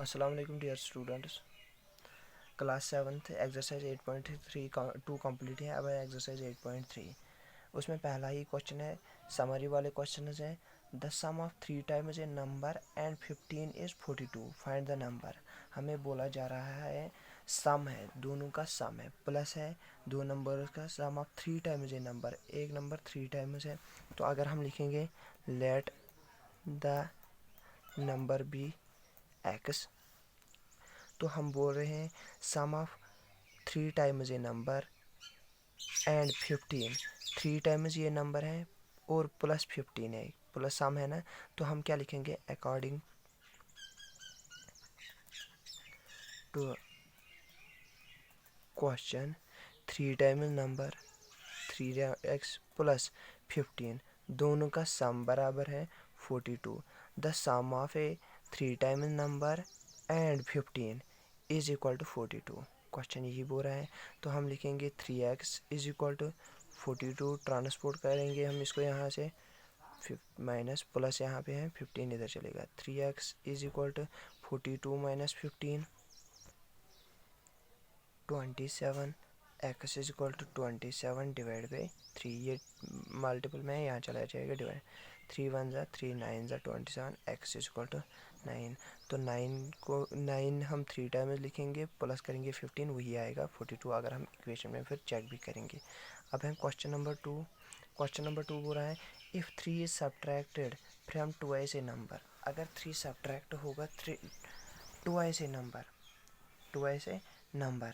अस्सलाम वालेकुम dear students. Class 7th exercise 8.3 complete है। अब है एक्सरसाइज 8.3। उसमें पहला ही क्वेश्चन है, समरी वाले क्वेश्चन है। The sum of 3 times a number and 15 is 42, find the number. हमें बोला जा रहा है, सम है, दोनों का सम है, प्लस है दो नंबर का sum of 3 times a number, एक नंबर 3 टाइम्स है। तो अगर हम लिखेंगे let the number be x, तो हम बोल रहे हैं sum of 3 times a number and 15, 3 times ये नंबर है और प्लस 15 है, प्लस सम है ना। तो हम क्या लिखेंगे, according to question 3 times number 3x plus 15, दोनों का सम बराबर है 42। The sum of a 3 times number and 15 is equal to 42। Question यही बोल रहा है। तो हम लिखेंगे 3x is equal to 42, transport करेंगे हम इसको यहाँ से, माइनस प्लस यहाँ पे है 15 इधर चलेगा। 3x is equal to 42 minus 15 27, x is equal to 27 divide by 3। ये मल्टीपल में यहाँ चला जाएगा डिवाइड, 3 1 ज़ा 3 9 ज़ा 27, एक्स इज इक्वल टू 9। तो 9 हम 3 टाइम्स लिखेंगे, प्लस करेंगे 15, वही आएगा 42। अगर हम इक्वेशन में फिर चेक भी करेंगे। अब है क्वेश्चन नंबर 2। क्वेश्चन नंबर 2 बोल रहा है, if 3 is subtracted from twice a number. अगर 3 सब्ट्रैक्ट होगा twice a number,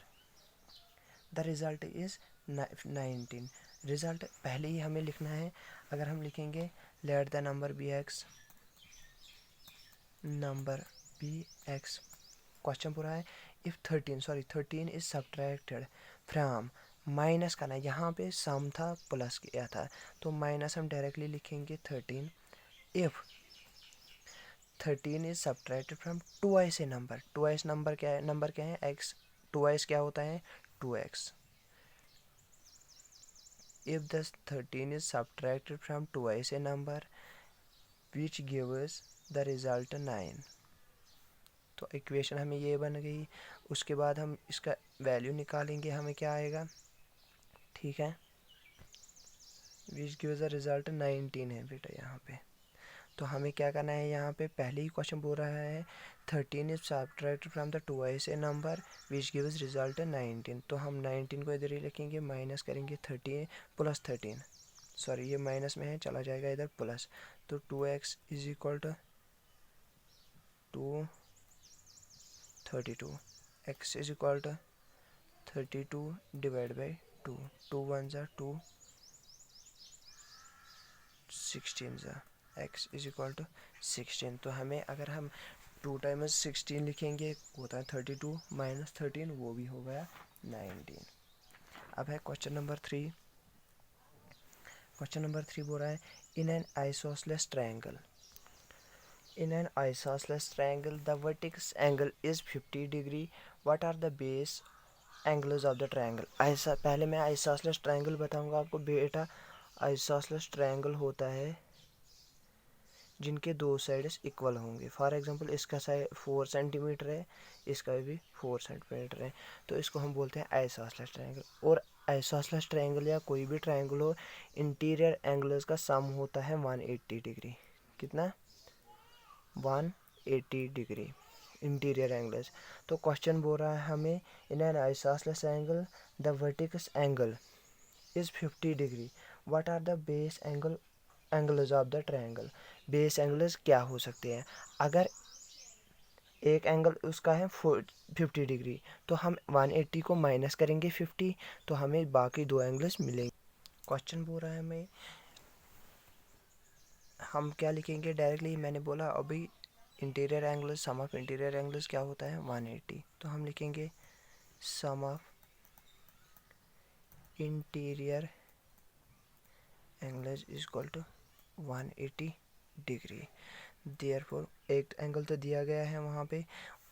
the result is 19। Result पहले ही हमें लिखना है। अगर हम लिखेंगे let the number be x, question पूरा है। If 13 is subtracted from, minus करना है, यहाँ पे सम था प्लस किया था, तो माइनस हम डायरेक्टली लिखेंगे 13। If 13 is subtracted from twice a number, twice number क्या है एक्स, ट्वाइस क्या होता है 2x। If the 13 is subtracted from twice a number which gives the result 9, तो इक्वेशन हमें ये बन गई। उसके बाद हम इसका वैल्यू निकालेंगे, हमें क्या आएगा, ठीक है, which gives the result 19 है बेटा यहाँ पे। तो हमें क्या करना है, यहाँ पे पहले ही क्वेश्चन बोल रहा है 13 is subtracted from the twice a number which gives result 19। तो हम 19 को इधर ही लिखेंगे, माइनस करेंगे 13 प्लस 13, सॉरी ये माइनस में है, चला जाएगा इधर प्लस। तो 2x is equal to 32, x is equal to 32 divide by 2, 2 1 ज़ा 2, 16 ज़ा, x इज इक्वल टू 16। तो हमें अगर हम 2 टाइम्स 16 लिखेंगे होता है 32 माइनस 13, वो भी हो गया 19। अब है क्वेश्चन नंबर 3। क्वेश्चन नंबर 3 बोल रहा है, in an isosceles triangle, the vertex angle is 50 degree, what are the base angles of the triangle. ऐसा पहले मैं आइसोसेलेस ट्रायंगल बताऊंगा आपको बेटा। आइसोसेलेस ट्रायंगल होता है जिनके दो साइड्स इक्वल होंगे। फॉर एग्जांपल इसका साइड 4 सेंटीमीटर है, इसका भी 4 सेंटीमीटर है, तो इसको हम बोलते हैं आइसोसेलेस ट्रायंगल। और आइसोसेलेस ट्रायंगल या कोई भी ट्रायंगल हो, इंटीरियर एंगल्स का सम होता है 180 डिग्री। कितना, 180 डिग्री इंटीरियर एंगल्स। तो क्वेश्चन बोल रहा है हमें, in an isosceles angle the vertical angle is 50 degree, what are the base angles of the triangle. Base angles क्या हो सकते हैं। अगर एक एंगल उसका है 50 डिग्री, तो हम 180 को माइनस करेंगे 50, तो हमें बाकी दो एंगल्स मिलेंगे। क्वेश्चन बोल रहा है हमें, हम क्या लिखेंगे डायरेक्टली, मैंने बोला अभी interior angles, sum of interior angles क्या होता है 180। तो हम लिखेंगे sum of interior angles is equal to 180 degree. Therefore एक एंगल तो दिया गया है वहाँ पे,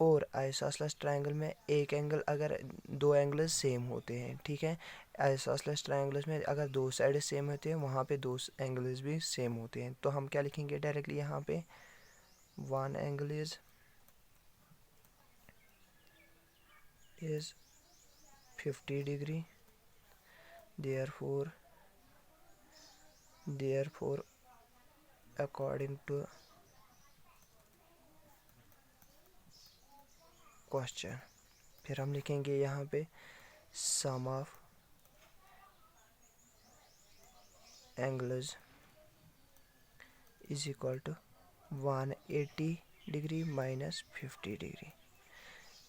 और आइसोसेलेस ट्रायंगल में एक एंगल, अगर दो एंगल्स सेम होते हैं, ठीक है, आइसोसेलेस ट्रायंगल्स में अगर दो साइड सेम होते हैं, वहाँ पे दो एंगल्स भी सेम होते हैं। तो हम क्या लिखेंगे डायरेक्टली यहाँ पे, one angle is is 50 degree. Therefore according to question, फिर हम लिखेंगे यहाँ पे sum of angles is equal to 180 degree minus 50 degree.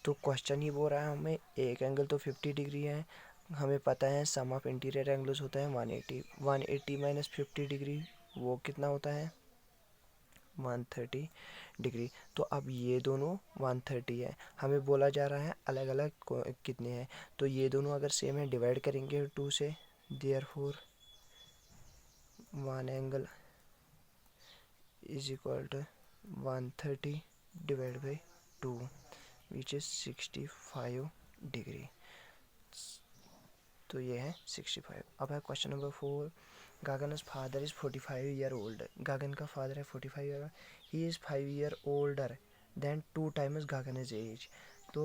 तो क्वेश्चन ही बोल रहा है हमें एक एंगल तो 50 डिग्री है, हमें पता है सम ऑफ इंटीरियर एंगल्स होता है 180 माइनस 50 डिग्री वो कितना होता है 130 डिग्री। तो अब ये दोनों 130 है, हमें बोला जा रहा है अलग अलग कितने हैं, तो ये दोनों अगर सेम है डिवाइड करेंगे 2 से, therefore one angle is equal to 130 divide by 2 which is 65 degree. तो ये है 65। अब है question number 4। Gagan's father is 45 year old. Gagan का फादर है 45 year, he is 5 year older than 2 times Gagan's age. तो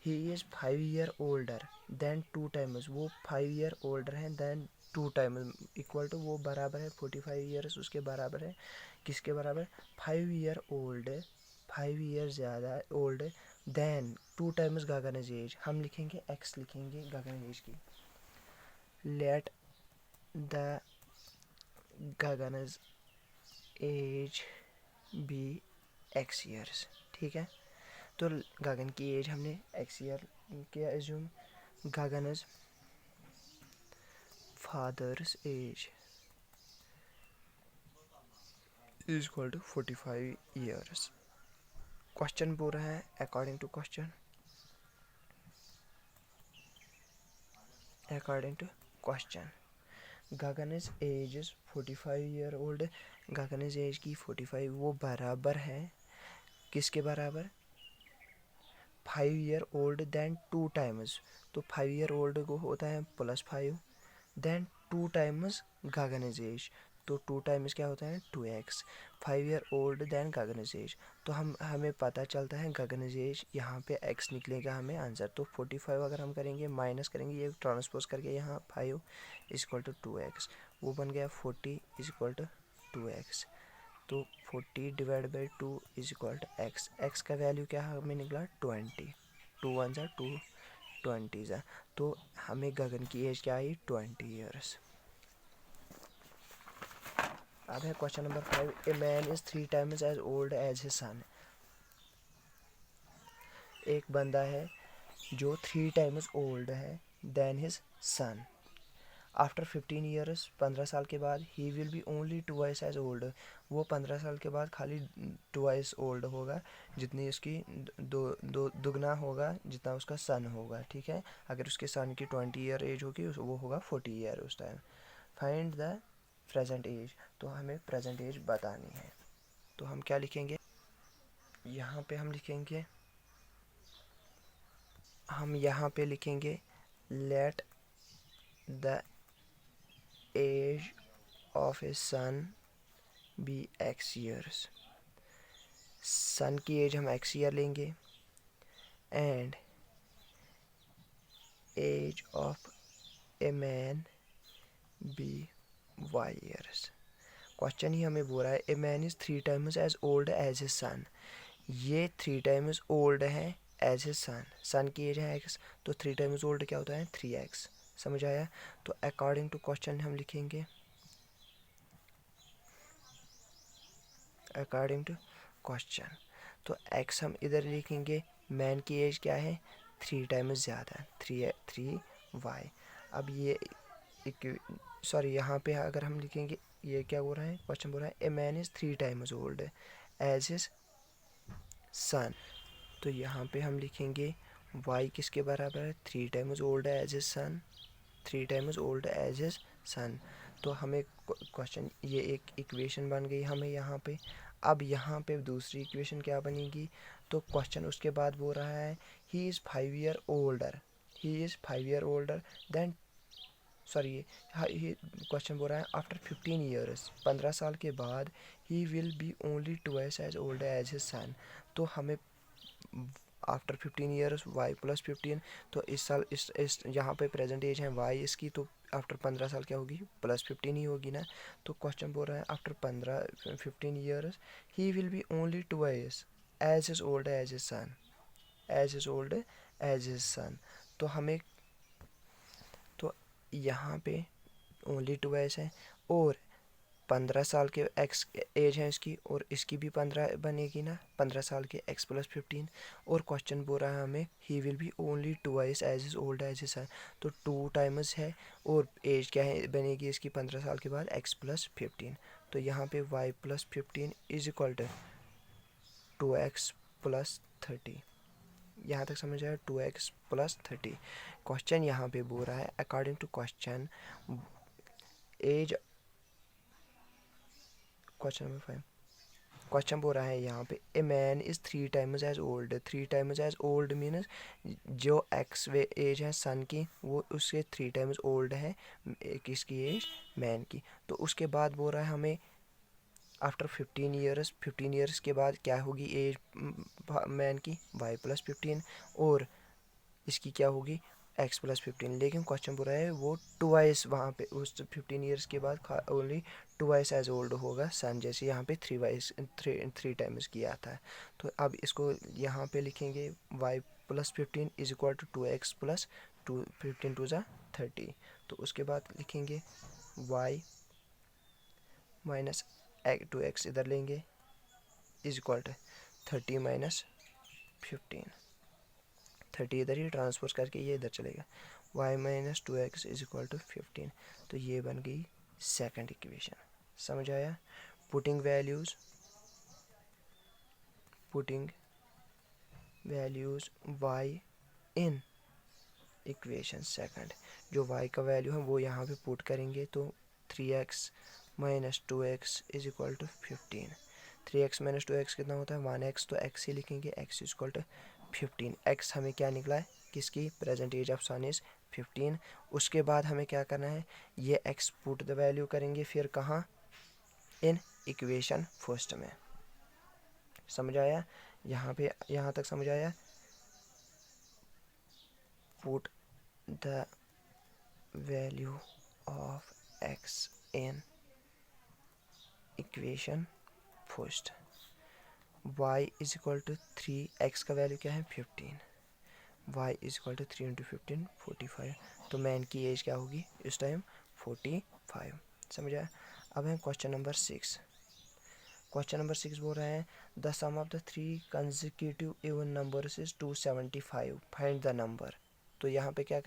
he is 5 year older than 2 times, वो 5 year older है than 2 times इक्वल टू वो बराबर है 45 ईयर्स उसके बराबर है, किसके बराबर 5 year old, 5 year ज़्यादा old then 2 times Gagan's age। हम लिखेंगे x लिखेंगे Gagan's age की। Let the Gagan's age be x years, ठीक है। तो गगन की एज हमने x ईयर किया assume, Gagan's father's age is equal to 45 years. Question बोल रहा है according to question Gagan's age is 45 year old, Gagan's age की 45 वो बराबर है किसके बराबर 5 ईयर ओल्ड देन 2 टाइम्स, तो 5 ईयर ओल्ड को होता है +5 देन 2 टाइम्स Gagan's एज, तो 2 टाइम्स क्या होता है 2x, 5 year old then Gagan's as. तो हमें पता चलता है Gagan's एज यहाँ पे x निकलेगा हमें आंसर। तो 45 अगर हम करेंगे माइनस करेंगे ये ट्रांसपोज करके यहाँ 5 इज इक्वल टू 2x, वो बन गया 40 इज इक्वल टू 2x। तो 40 divide by 2 is equal to x, x का वैल्यू क्या हमें निकला 20, 2 1 ज़ा 2 20 ज़ा, तो हमें गगन की एज क्या आई 20 ईयर्स। अब है question number 5। A man is 3 times as old as his son. एक बंदा है जो 3 टाइम्स ओल्ड है than his son. After 15 years 15 साल के बाद he will be only twice as old, वो 15 साल के बाद खाली ट्वाइस ओल्ड होगा, जितनी उसकी दुगना होगा जितना उसका सन होगा, ठीक है। अगर उसके सन की 20 ईयर एज होगी वो होगा 40 ईयर उस टाइम। फाइंड द प्रेजेंट एज, तो हमें प्रेजेंट एज बतानी है। तो हम क्या लिखेंगे यहाँ पे, हम यहाँ पे लिखेंगे let the age of a son be x years, son की एज हम x ईयर लेंगे and age of a man be y years. Question ही हमें बोल रहा है a man is 3 times as old as his son, ये 3 times old है एज हिज सन, सन की एज है x, तो 3 टाइम्स ओल्ड क्या होता है 3x, समझ आया। तो अकॉर्डिंग टू क्वेश्चन हम लिखेंगे अकॉर्डिंग टू क्वेश्चन, तो x हम इधर लिखेंगे, मैन की एज क्या है 3 टाइम्स ज़्यादा 3y। अब ये सॉरी यहाँ पे अगर हम लिखेंगे ये क्या बोल रहा है क्वेश्चन बोल रहा है a man is 3 times old as his son, तो यहाँ पे हम लिखेंगे y किसके बराबर है 3 टाइम्स ओल्ड एज हिज सन, 3 times old as his son. तो हमें क्वेश्चन ये एक इक्वेशन बन गई हमें यहाँ पे। अब यहाँ पे दूसरी इक्वेशन क्या बनेगी, तो क्वेश्चन उसके बाद बोल रहा है he is 5 year older, he is 5 year older than sorry question बोल रहा है आफ्टर 15 ईयर्स 15 साल के बाद he will be only twice as old as his son. तो हमें आफ्टर 15 ईयर्स वाई प्लस 15, तो इस साल इस यहाँ पे प्रेजेंट एज है वाई इसकी, तो आफ्टर 15 साल क्या होगी, प्लस 15 ही होगी ना। तो क्वेश्चन बोल रहा है after 15 years he will be only twice as is old as his son, as is old as his son. तो हमें, तो यहाँ पे ओनली ट्वाइस है, और 15 साल के एक्स एज है इसकी, और इसकी भी 15 बनेगी ना, 15 साल के एक्स प्लस 15। और क्वेश्चन बोल रहा है हमें he will be only twice as is old as is, तो 2 टाइम्स है, और एज क्या है बनेगी इसकी 15 साल के बाद एक्स प्लस 15। तो यहाँ पे y plus 15 is equal to 2x plus 30। यहाँ तक समझ आया, 2x प्लस 30। क्वेश्चन यहाँ पे बोल रहा है according to question age, question number 5, question बोल रहा है यहाँ पे a man is 3 times as old, 3 times as old means जो एक्स वे एज है सन की वो उससे 3 टाइम्स ओल्ड है किसकी एज, मैन की। तो उसके बाद बोल रहा है हमें आफ्टर 15 ईयर्स, 15 ईयर्स के बाद क्या होगी एज मैन की, वाई प्लस 15, और इसकी क्या होगी एक्स प्लस 15। लेकिन क्वेश्चन बोल रहा है वो ट्वाइस वहाँ पे उस 15 ईयर्स के बाद ओनली ट्वाइस एज ओल्ड होगा सन, जैसे यहाँ पे थ्री टाइम्स किया था। तो अब इसको यहाँ पे लिखेंगे y plus 15 is equal to 2x plus 15 two ज़ा 30। तो उसके बाद लिखेंगे वाई माइनस 2x इधर लेंगे इज इक्वल टू 30 माइनस 15, 30 इधर ही ट्रांसपोज करके ये इधर चलेगा, y minus 2x is equal to 15। तो ये बन गई सेकंड इक्वेशन। समझ आया। Putting values y in equation second, जो y का वैल्यू है वो यहाँ पे पुट करेंगे, तो 3x minus 2x is equal to 15। 3x minus 2x कितना होता है 1x, तो x ही लिखेंगे, x is equal to 15। x हमें क्या निकला है किसकी, present age of son is 15। उसके बाद हमें क्या करना है, ये x पुट द वैल्यू करेंगे, फिर कहाँ, इन इक्वेशन फर्स्ट में। समझ आया यहाँ पे, यहाँ तक समझ आया। Put the value of x in equation first, y is equal to 3, x का वैल्यू क्या है 15, y is equal to 3 into 15 45। तो मैन की एज क्या होगी इस टाइम 45। समझा। अब है क्वेश्चन नंबर 6। क्वेश्चन नंबर 6 बोल रहे हैं the sum of the 3 consecutive even numbers is 275, find the number. तो यहाँ पे क्या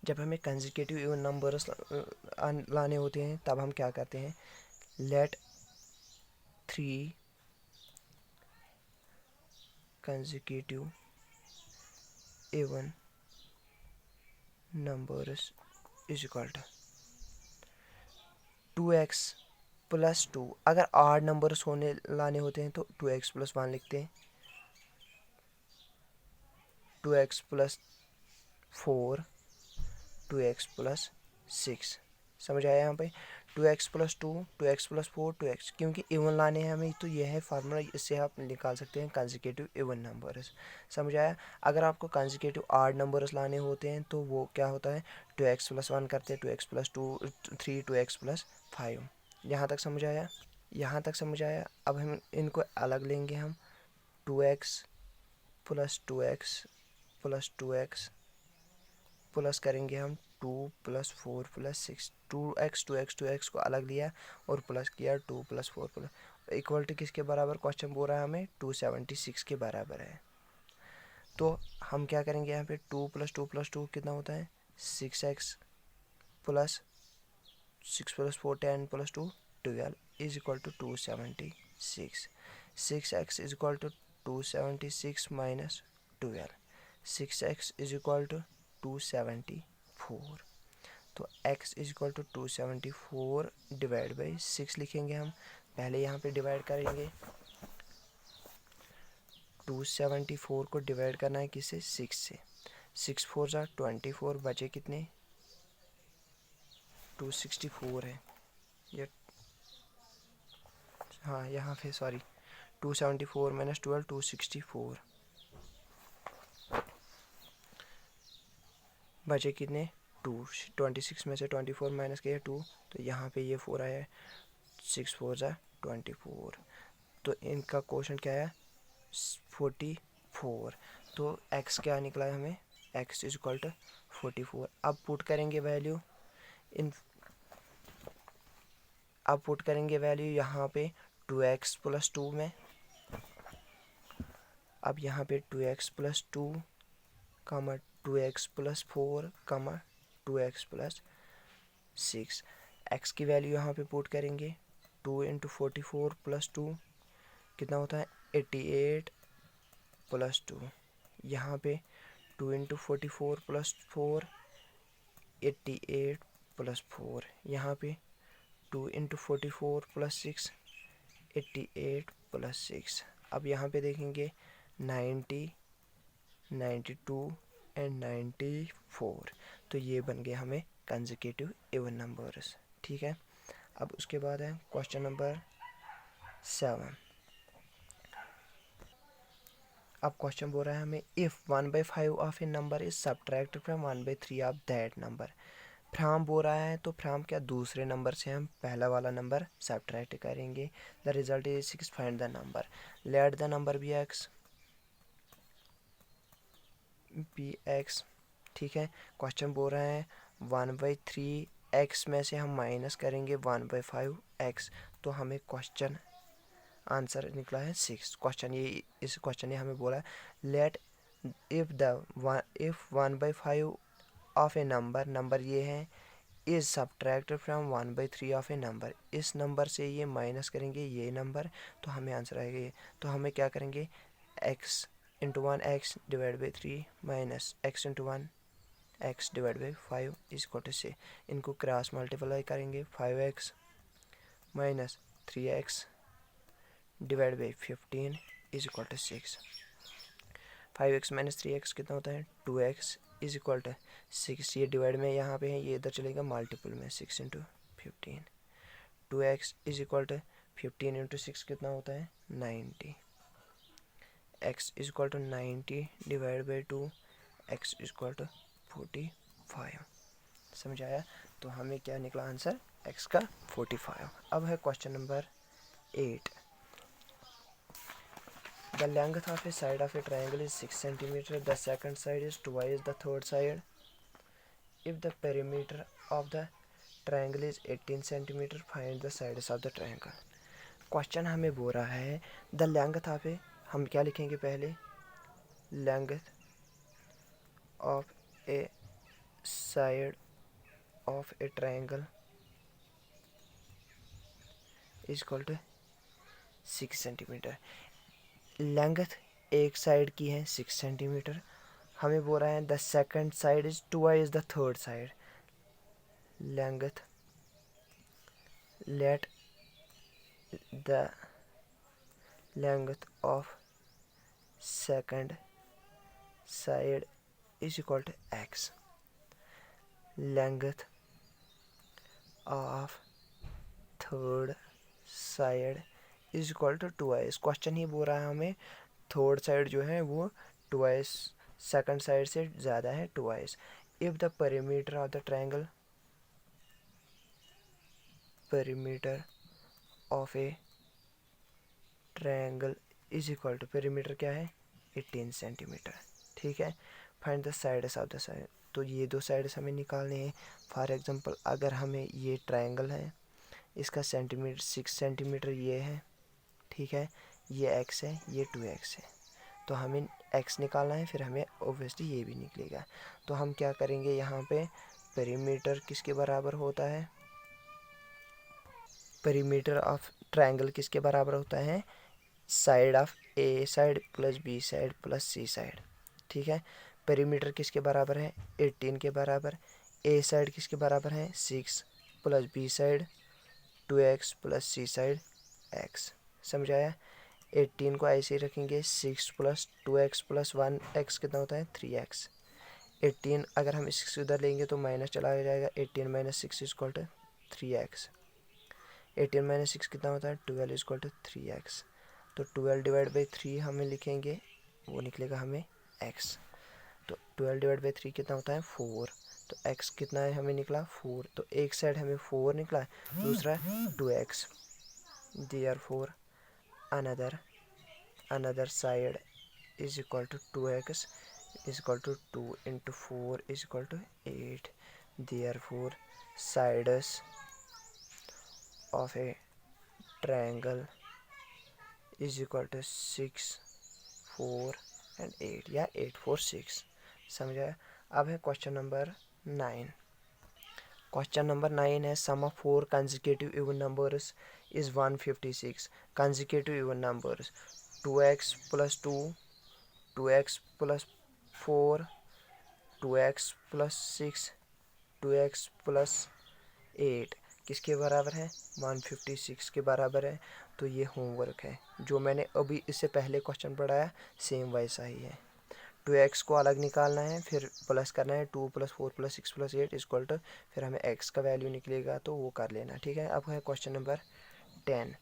जब हमें कंसेक्यूटिव इवन नंबर्स लाने होते हैं तब हम क्या करते हैं, let 3 consecutive even numbers is equal to 2x plus 2। अगर आड नंबर्स होने लाने होते हैं तो 2x प्लस 1 लिखते हैं, 2x प्लस 4, 2x प्लस 6। समझ आया यहाँ पे, 2x plus 2, 2x plus 4, 2x, क्योंकि इवन लाने हैं हमें, तो यह है फार्मूला, इससे आप निकाल सकते हैं कंसेक्यूटिव इवन नंबर्स। समझ आया। अगर आपको कंसेक्यूटिव आड नंबर्स लाने होते हैं तो वो क्या होता है, 2x प्लस 1 करते हैं, 2x प्लस 3, 2x प्लस 5। यहाँ तक समझ आया, यहाँ तक समझ आया। अब हम इनको अलग लेंगे, हम 2x plus 2x plus 2x plus करेंगे हम 2 प्लस 4 प्लस 6, 2x को अलग लिया और प्लस किया 2 प्लस 4 प्लस इक्वल टू किसके बराबर, क्वेश्चन बोल रहा है हमें 276 के बराबर है। तो हम क्या करेंगे यहाँ पे 2 प्लस 2 प्लस 2 कितना होता है 6x plus 6 plus 4 10 plus 2 12 is equal to 276। 6x is equal to 276 minus 12, 6x is equal to 274। तो x is equal to 274 divide by 6 लिखेंगे हम। पहले यहाँ पे डिवाइड करेंगे, 274 को डिवाइड करना है किससे 6 से, 6 4 ज़ा 24, बचे कितने 264 है ये, हाँ यहाँ पे सॉरी 274 माइनस 12 264, बचे कितने 2, 26 में से 24 माइनस किया 2, तो यहाँ पे ये 4 आया, 6 4 ज़ा 24, तो इनका क्वेश्चन क्या है 44। तो x क्या निकला है हमें, x इज इक्वल टू 44। अब पुट करेंगे वैल्यू यहाँ पे 2x प्लस 2 में। अब यहाँ पे 2x प्लस 2 कामा 2x प्लस 4 कामा 2x प्लस 6, x की वैल्यू यहाँ पे पुट करेंगे 2 इंटू 44 प्लस 2 कितना होता है 88 प्लस 2, यहाँ पे 2 इंटू 44 प्लस 4 88 प्लस 4, यहाँ पे 2 इंटू 44 प्लस 6 88 प्लस 6। अब यहाँ पे देखेंगे 90, 92 एंड 94, तो ये बन गए हमें कंसेक्यूटिव इवन नंबर्स। ठीक है, अब उसके बाद है क्वेश्चन नंबर 7। अब क्वेश्चन बोल रहा है हमें if 1/5 of a number is subtracted from 1/3 of that number. From बोल रहा है तो फ्रॉम क्या, दूसरे नंबर से हम पहला वाला नंबर सब्ट्रैक्ट करेंगे। The result is 6, find the number, let the number be x. ठीक है, क्वेश्चन बोल रहा है 1/3 एक्स में से हम माइनस करेंगे 1/5 एक्स, तो हमें क्वेश्चन आंसर निकला है 6। इस क्वेश्चन ने हमें बोला let if 1/5 of a number ये है is subtracted from 1/3 of a number, इस नंबर से ये माइनस करेंगे ये नंबर, तो हमें आंसर आएगा ये। तो हमें क्या करेंगे x into 1 x divide by 3 minus x into 1 x divide by 5 is equal to से, इनको क्रॉस मल्टीप्लाई करेंगे 5x minus 3x divide by 15 is equal to 6। 5x minus 3x कितना होता है 2x इज इक्वल टू 6, ये divide में यहाँ पे है, ये इधर चलेगा मल्टीपल में 6 into 15, 2x is equal to 15 into 6 कितना होता है 90, x is equal to 90 divide by 2, x is equal to 45। समझ आया, तो हमें क्या निकला आंसर x का 45। अब है question number 8। The length of a side of a triangle is 6 cm. The second side is twice the third side. If the perimeter of the triangle is 18 cm, find the sides of the triangle. Question हमें बोल रहा है the length of ए, हम क्या लिखेंगे पहले, length of a side of a triangle is equal to 6 centimetre. Length एक side की है 6 सेंटीमीटर, हमें बोल रहा है the second side is twice the third side. Length let the length of second side is equal to x, length of third side is equal to twice. Question ही बोल रहा है हमें थर्ड साइड जो है वो ट्वाइस सेकंड साइड से ज़्यादा है twice. If the perimeter of the triangle, perimeter of a triangle is equal to, perimeter क्या है 18 सेंटीमीटर। ठीक है, find the sides of the side, तो ये दो साइड्स हमें निकालने हैं। फॉर एग्जांपल अगर हमें ये ट्रायंगल है, इसका सेंटीमीटर 6 सेंटीमीटर ये है, ठीक है, ये x है, ये 2x है, तो हमें x निकालना है, फिर हमें ऑब्वियसली ये भी निकलेगा। तो हम क्या करेंगे, यहाँ पे पेरीमीटर किसके बराबर होता है, पेरीमीटर ऑफ ट्रायंगल किसके बराबर होता है, side of a side plus B side plus C side. ठीक है, पेरीमीटर किसके बराबर है 18 के बराबर, ए साइड किसके बराबर है 6 plus B side 2x plus सी साइड x। समझ आया, 18 को ऐसे ही रखेंगे, 6 प्लस 2x प्लस 1x कितना होता है 3x। 18 अगर हम 6 उधर लेंगे तो माइनस चला जाएगा, 18 minus 6 is equal to 3x। 18 minus 6 कितना होता है 12 इज इक्वल टू 3x। तो 12 डिवाइड बाई 3 हमें लिखेंगे, वो निकलेगा हमें x। तो 12 डिवाइड बाई 3 कितना होता है 4। तो x कितना है हमें निकला 4। तो एक साइड हमें 4 निकला, दूसरा 2x। Therefore another side is equal to 2x is equal to 2 into 4 is equal to 8. Therefore sides of a triangle is equal to 6, 4 and 8 या 8, 4, 6। समझा। अब है क्वेश्चन नंबर 9। क्वेश्चन नंबर 9 है sum of 4 consecutive even numbers is 156। Consecutive even numbers 2x plus 2, 2x plus 4, 2x plus 6, 2x plus 8 किसके बराबर है 156 के बराबर है। तो ये होमवर्क है जो मैंने अभी इससे पहले क्वेश्चन पढ़ाया, सेम वैसा ही है। 2x को अलग निकालना है, फिर प्लस करना है 2 plus 4 plus 6 plus 8 equal to, फिर हमें x का वैल्यू निकलेगा तो वो कर लेना। ठीक है। अब है question number 10।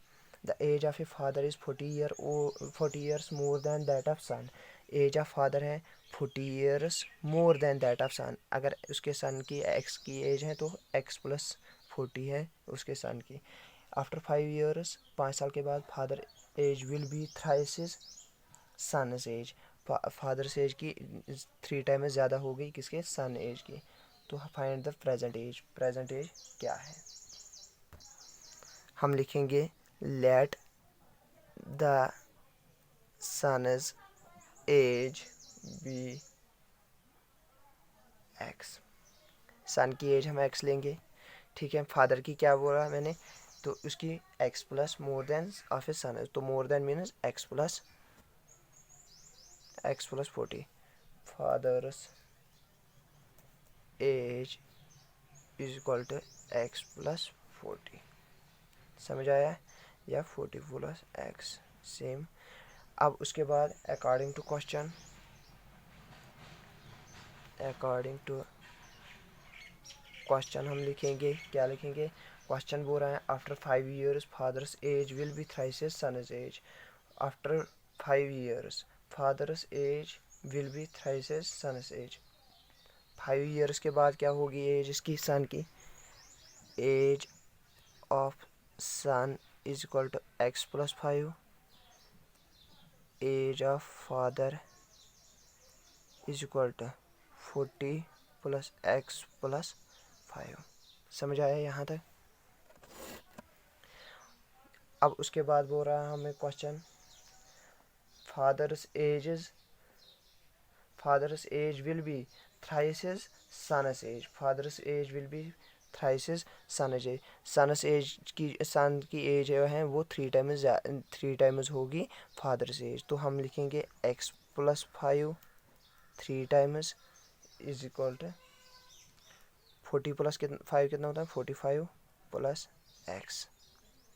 The age of a father is 40 years more than that of son. Age of father है 40 years more than that of son. अगर उसके सन की x की एज है तो x प्लस 40 है उसके सन की। आफ्टर 5 ईयर्स 5 साल के बाद father age will be thrice his son's age. Father age की 3 टाइम्स ज़्यादा हो गई किसके सन एज की। तो find the present age. Present age क्या है, हम लिखेंगे let the son's age be x. Son की एज हम एक्स लेंगे। ठीक है। फादर की क्या बोला मैंने, तो उसकी x plus more than of a son. तो more than means x plus 40। Father's age is equal to x plus 40। समझ आया, या 40 प्लस एक्स सेम। अब उसके बाद अकॉर्डिंग टू क्वेश्चन, हम लिखेंगे, क्या लिखेंगे। क्वेश्चन बोल रहा है after 5 years father's age will be thrice his son's age. After 5 years father's age will be thrice his son's age. 5 years के बाद क्या होगी एज इसकी सन की। Age of son is equal to x plus 5। Age of father is equal to 40 plus x plus 5। समझ आया यहाँ तक। अब उसके बाद बोल रहा है हमें question father's age will be thrice his son's age. Father's age will be thrice his son's age. Son's age की सन की एज है वो 3 टाइम्स होगी फादर्स एज। तो हम लिखेंगे x plus 5 3 times is equal to 40 plus 5 कितना होता है 45 प्लस एक्स।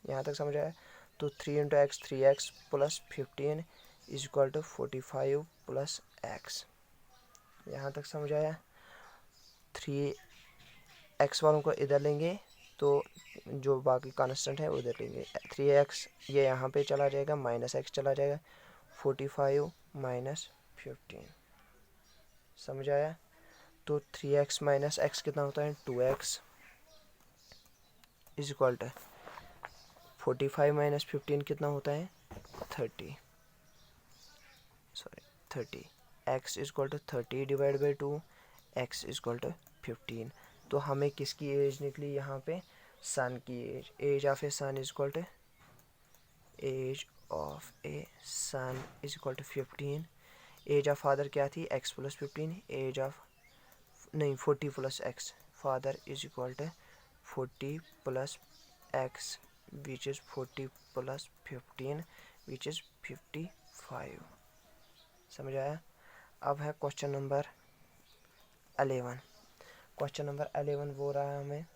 यहाँ तक समझ आया। तो 3 into x 3x plus 15 is equal to 45 plus x. यहाँ तक समझ आया। 3x वालों को इधर लेंगे तो जो बाकी कांस्टेंट है उधर लेंगे। 3x ये यहाँ पे चला जाएगा, माइनस एक्स चला जाएगा, 45 माइनस 15। समझ आया। तो 3x माइनस एक्स कितना होता है 2x is equal to 45 minus 15 कितना होता है 30। x is equal to 30 divide by 2, x is equal to 15। तो हमें किसकी एज निकली यहाँ पे सन की age. Age of a son is equal to is equal to 15। Age of father क्या थी x plus 15। Age of 40 plus x. Father is equal to 40 plus x which is 40 plus 15 which is 55। समझ आया। अब है question number 11। Question number 11 बोल रहा है हमें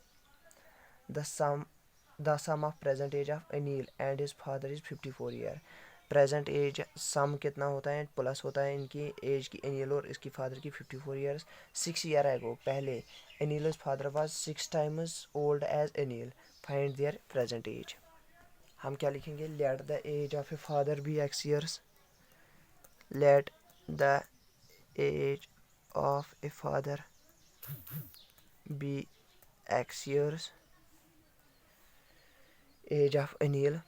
the sum of present age of Anil and his father is 54 year. Present age sum कितना होता है प्लस होता है इनकी एज की अनिल और इसकी फादर की 54 ईयर्स। 6 ईयर एगो पहले Anil's father was 6 times old as Anil. Find their present age. हम क्या लिखेंगे let the age of a father be x years. Let the age of a father be X years. Age of Anil.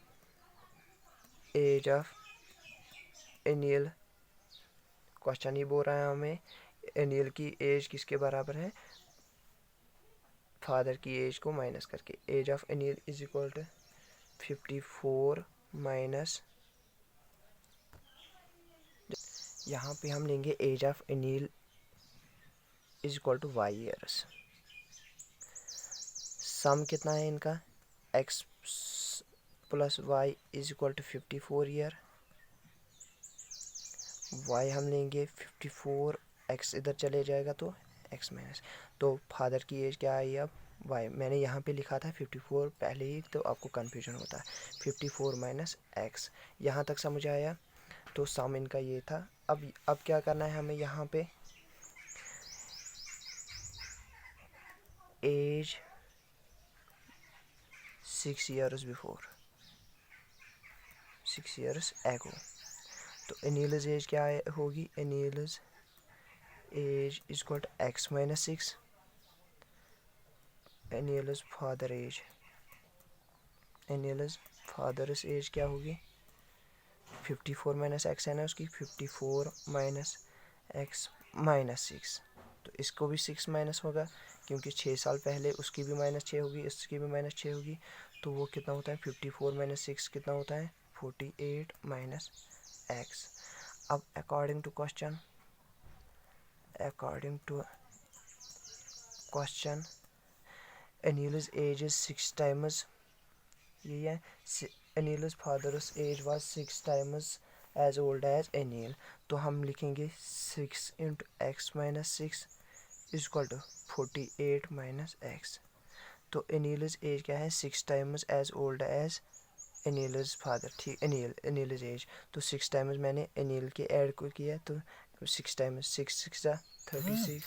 Age of Anil. Question ही बोल रहा है हमें अनिल की as किसके बराबर है, फादर की एज को माइनस करके. Age of Anil is equal to 54 minus, यहाँ पे हम लेंगे age of Anil is equal to Y years. Sum कितना है इनका, x plus y is equal to 54 year. Y हम लेंगे 54, एक्स इधर चले जाएगा तो एक्स माइनस. तो फादर की एज क्या आई अब वाई. मैंने यहाँ पे लिखा था 54 पहले ही, तो आपको कन्फ्यूजन होता है. 54 माइनस एक्स, यहाँ तक समझ आया. तो सम इनका ये था. अब क्या करना है हमें, यहाँ पे एज 6 years बिफोर, 6 years एगो. तो एनिलस एज क्या होगी, Anil's age is equal to x minus 6. Anil's father age, Anil's father's age क्या होगी, 54 माइनस एक्स है ना उसकी, 54 माइनस एक्स माइनस 6. तो इसको भी 6 माइनस होगा क्योंकि 6 साल पहले उसकी भी माइनस 6 होगी, इसकी भी माइनस 6 होगी. तो वो कितना होता है, 54 माइनस 6 कितना होता है, 48 माइनस एक्स. अब according to question, Anil's age is 6 times, यही है. Anil's father's age was 6 times as old as Anil. तो हम लिखेंगे 6 into x minus 6 is equal to 48 minus x. तो Anil's एज क्या है, 6 times as old as Anil's father. ठीक, Anil's as. तो 6 टाइम्स मैंने Anil के ऐड को किया, तो 6 टाइम्स 6 6 36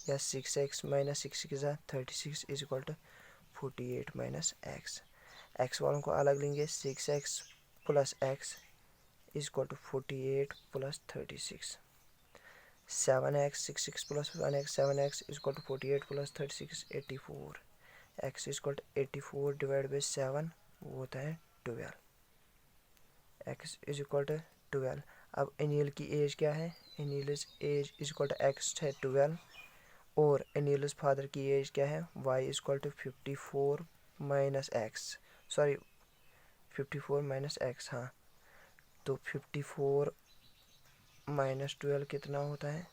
या 6x minus 6 36 is equal to 48 minus x. X वालों को अलग लेंगे, 6x plus x is equal to 48 plus 36. 7x 6 plus 1x 7x is equal to 48 plus 36 84. x is equal to 84 divide by 7 वो होता है 12. x is equal to 12. अब एनिल की age क्या है, Anil's age is equal to x है 12, और एनिलस father की एज क्या है, y is equal to 54 minus x, sorry 54 minus x. हाँ, तो 54 माइनस 12 कितना होता है,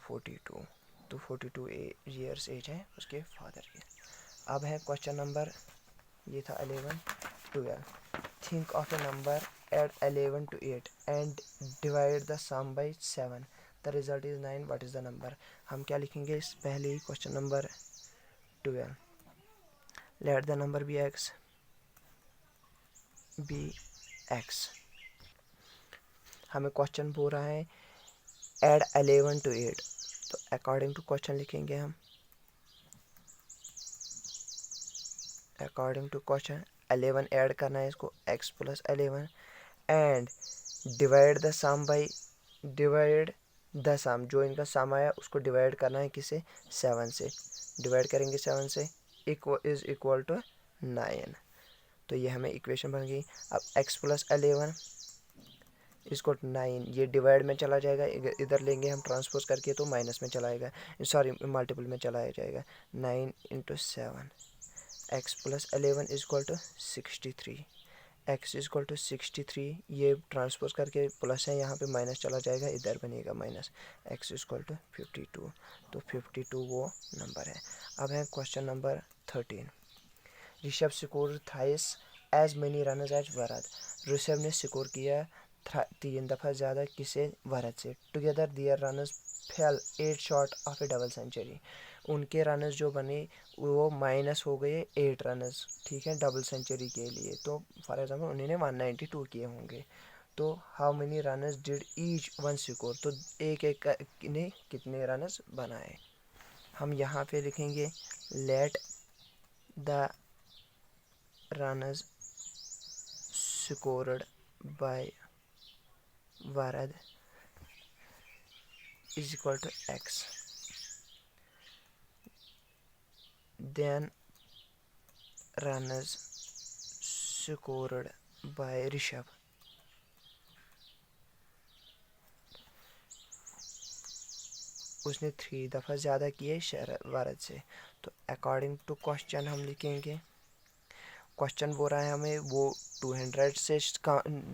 42. तो 42 ईयर्स एज है उसके फादर की. अब है क्वेश्चन नंबर, ये था 11 12. Think of a number add 11 to 8 and divide the sum by 7. The result is 9. What is the number? हम क्या लिखेंगे इस पहले ही question number 12. Let the number be x. हमें क्वेश्चन बोल रहा है add 11 to 8. तो अकॉर्डिंग टू क्वेश्चन लिखेंगे हम, अकॉर्डिंग टू क्वेश्चन 11 ऐड करना है इसको, x plus 11 and divide the sum by, divide the sum, जो इनका सम आया उसको डिवाइड करना है किसे, 7 से. डिवाइड करेंगे 7 से, इज इक्वल टू 9. तो ये हमें इक्वेशन बन गई. अब x प्लस 11 इसको 9, ये डिवाइड में चला जाएगा, इधर लेंगे हम ट्रांसपोज करके तो माइनस में चला जाएगा, सॉरी मल्टीपल में चला जाएगा. 9 into 7, x plus 11 is equal to 63. x is equal to 63, ये ट्रांसपोज करके प्लस है, यहाँ पे माइनस चला जाएगा, इधर बनेगा minus. x is equal to 52. तो 52 वो नंबर है. अब है question number 13. Rishabh score thrice as many runs as Varad. Rishabh ने स्कोर किया 3 दफ़ा ज़्यादा किसे, वरद से. Together their runs fell 8 short of a double century. उनके रनर्स जो बने वो माइनस हो गए 8 रनर्स, ठीक है, डबल सेंचुरी के लिए. तो फॉर एग्जांपल उन्होंने 192 किए होंगे. तो how many runners did each one score. तो एक एक ने कितने रनर्स बनाए. हम यहाँ पे लिखेंगे let the runners scored by Varad is equal to x, then runners scored by Rishabh. उसने 3 दफ़ा ज़्यादा किए शरद से। तो अकॉर्डिंग टू क्वेश्चन हम लिखेंगे, क्वेश्चन बोल रहा है हमें वो 200 से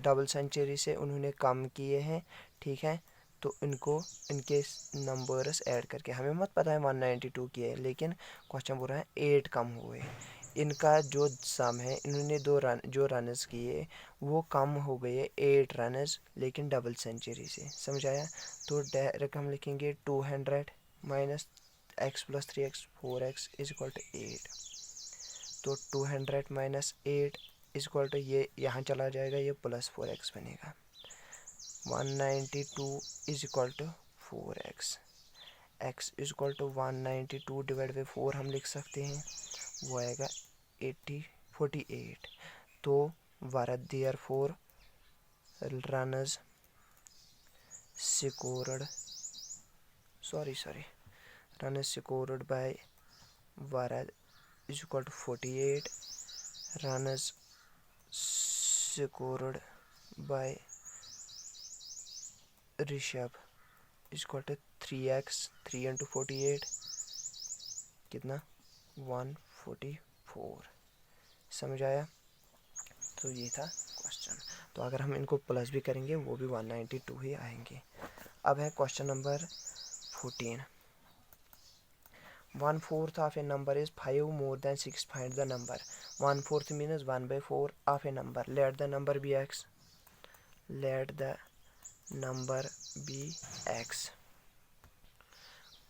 डबल सेंचुरी से उन्होंने कम किए हैं, ठीक है। तो इनको इनके नंबर्स ऐड करके, हमें मत पता है 192 किए, लेकिन क्वेश्चन बोल रहा है 8 कम हुए। इनका जो सम है, इन्होंने जो रनर्स किए वो कम हो गए 8 रनर्स, लेकिन डबल सेंचुरी से। समझ आया? तो डायरेक्ट हम लिखेंगे 200 minus x plus 3x 4x is equal to 8। तो 200 माइनस 8 इज इक्वल टू, ये यहाँ चला जाएगा, ये प्लस 4x बनेगा। 192 is equal to 4x। x is equal to 192 divide by 4 हम लिख सकते हैं, वो आएगा 48। तो Bharat there 4 runners scored by Bharat is equal to 48, runners scored by Rishabh is equal to 3x, 3 into 48 कितना 144। समझ आया? तो ये था क्वेश्चन। तो अगर हम इनको प्लस भी करेंगे वो भी 192 ही आएंगे। अब है question number 14। 1/4 of a number is 5 more than 6, find the number. 1/4 means 1/4 of a number. Let the number be x. Let the number be x.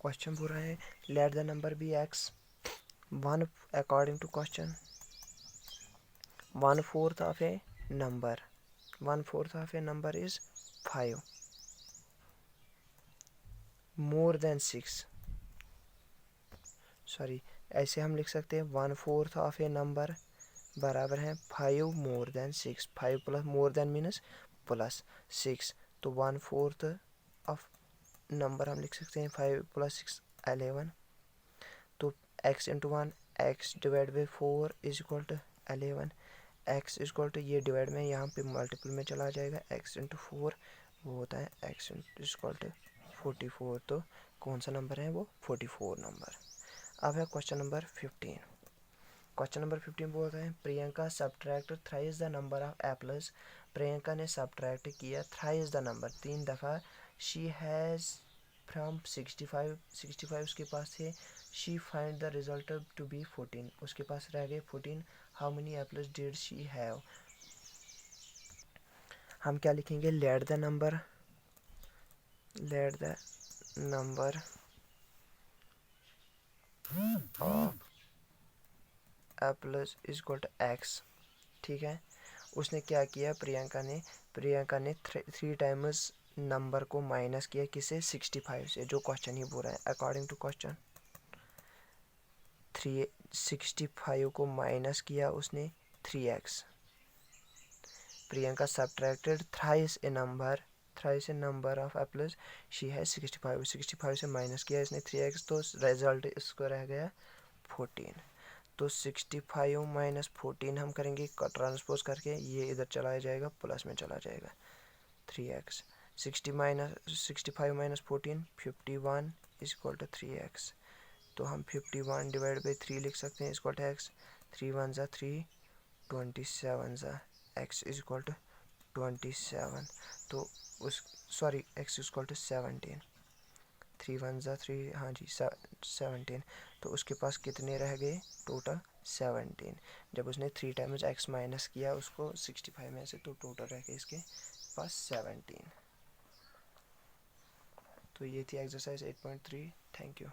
Question पूरा है let the number be x. One according to question 1/4 of a number, 1/4 of a number is 5 more than 6, sorry ऐसे हम लिख सकते हैं 1/4 of a number बराबर है 5 more than 6। 5 plus more then मीनस plus 6, तो 1/4 ऑफ नंबर हम लिख सकते हैं 5 प्लस 6 11। तो x into 1 x divide by 4 is equal to 11। x is equal to, ये डिवाइड में यहाँ पे मल्टीपल में चला जाएगा, x इंटू 4 वो होता है x इज इक्वल टू 44। तो कौन सा नंबर है वो 44 नंबर। अब है क्वेश्चन नंबर 15। क्वेश्चन नंबर 15 बोलते हैं Priyanka subtract thrice the number of apples. Priyanka ने सब्ट्रैक्ट किया थ्राइस द नंबर 3 दफ़ा। शी हैज़ फ्रॉम 65 उसके पास थे। She find the result to be 14, उसके पास रह गए 14। How many apples did she have. हम क्या लिखेंगे, let the number of apples is equal to x. ठीक है, उसने क्या किया, प्रियंका ने 3 टाइम्स नंबर को माइनस किया किसे 65 से, जो क्वेश्चन ही बोल रहा है। अकॉर्डिंग टू क्वेश्चन 365 को माइनस किया उसने 3x। Priyanka subtracted thrice A number of apples she has 65 से माइनस किया इसने 3x, तो रिजल्ट इसको रह गया 14। तो 65 माइनस 14 हम करेंगे ट्रांसपोज करके, ये इधर चला जाएगा प्लस में चला जाएगा 3x। 65 minus 14 51 is equal to 3x। तो हम 51 डिवाइड बाई 3 लिख सकते हैं इक्वल टू एक्स। 3 1 ज़ा 3, 27 ज़ा एक्स इज इक्वल टू 27। तो उस sorry x is equal to 17। 3 1 ज़ा 3, हाँ जी 17। तो उसके पास कितने रह गए टोटल 17। जब उसने 3 टाइम्स एक्स माइनस किया उसको 65 में से, तो टोटल रह गए इसके पास 17। तो ये थी एक्सरसाइज 8.3। Thank you.